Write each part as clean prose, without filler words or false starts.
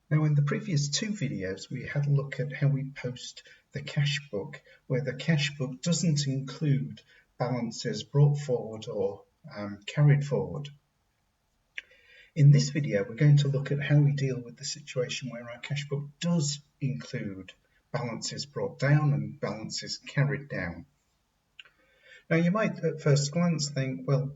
Now, in the previous two videos, we had a look at how we post the cash book, where the cash book doesn't include balances brought forward or carried forward. In this video, we're going to look at how we deal with the situation where our cash book does include balances brought down and balances carried down. Now, you might at first glance think, well,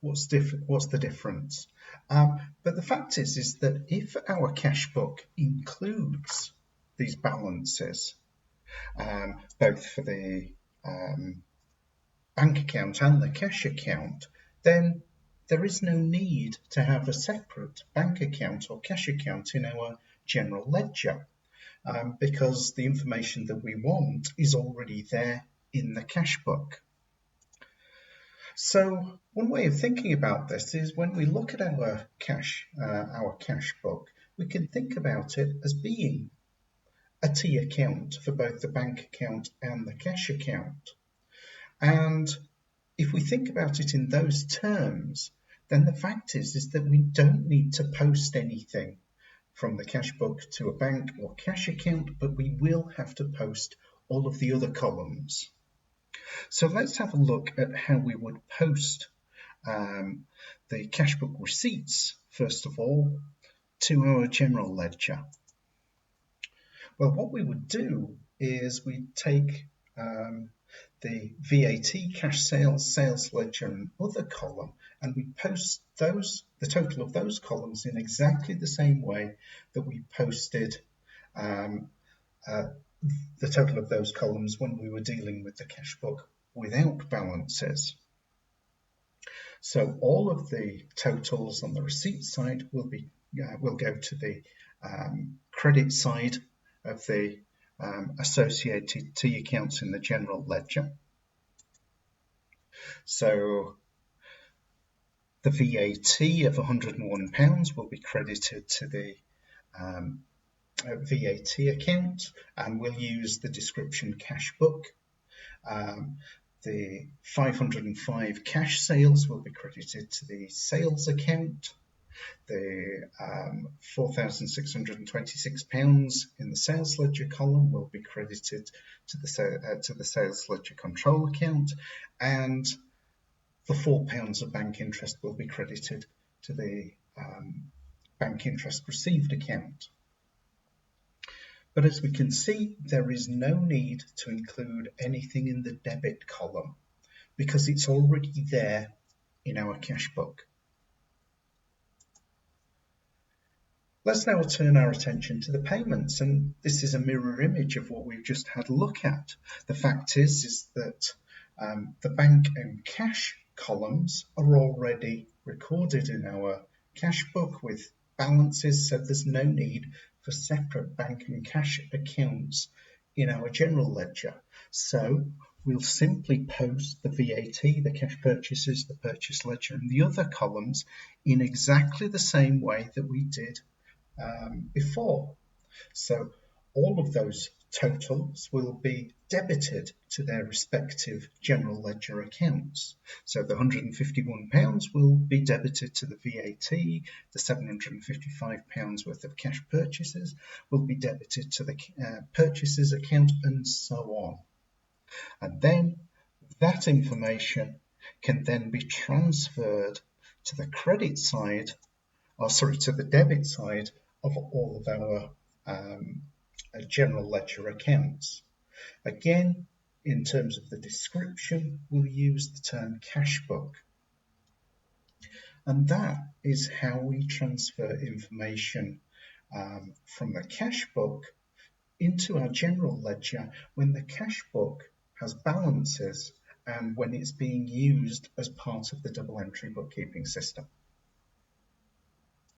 what's the difference? But the fact is that if our cash book includes these balances, both for the bank account and the cash account, then there is no need to have a separate bank account or cash account in our general ledger, because the information that we want is already there in the cash book. So one way of thinking about this is when we look at our cash book, we can think about it as being a T account for both the bank account and the cash account. And if we think about it in those terms, then the fact is that we don't need to post anything from the cash book to a bank or cash account, but we will have to post all of the other columns. So let's have a look at how we would post the cash book receipts, first of all, to our general ledger. Well, what we would do is we take the VAT, cash sales, sales ledger and other column, and we post the total of those columns in exactly the same way that we posted the total of those columns when we were dealing with the cash book without balances. So all of the totals on the receipt side will go to the credit side of the associated T accounts in the general ledger. So the VAT of £101 will be credited to the VAT account, and we'll use the description cash book. The 505 cash sales will be credited to the sales account. The £4,626 in the sales ledger column will be credited to the sales ledger control account, and the £4 of bank interest will be credited to the bank interest received account. But as we can see, there is no need to include anything in the debit column because it's already there in our cash book. Let's now turn our attention to the payments, and this is a mirror image of what we've just had a look at. The fact is that the bank and cash columns are already recorded in our cash book with balances, so there's no need for separate bank and cash accounts in our general ledger. So we'll simply post the VAT, the cash purchases, the purchase ledger and the other columns in exactly the same way that we did before. So all of those totals will be debited to their respective general ledger accounts. So the £151 will be debited to the VAT, the £755 worth of cash purchases will be debited to the purchases account, and so on. And then that information can then be transferred to the credit side, to the debit side of all of our general ledger accounts. Again, in terms of the description, we'll use the term cash book. And that is how we transfer information from the cash book into our general ledger when the cash book has balances and when it's being used as part of the double entry bookkeeping system.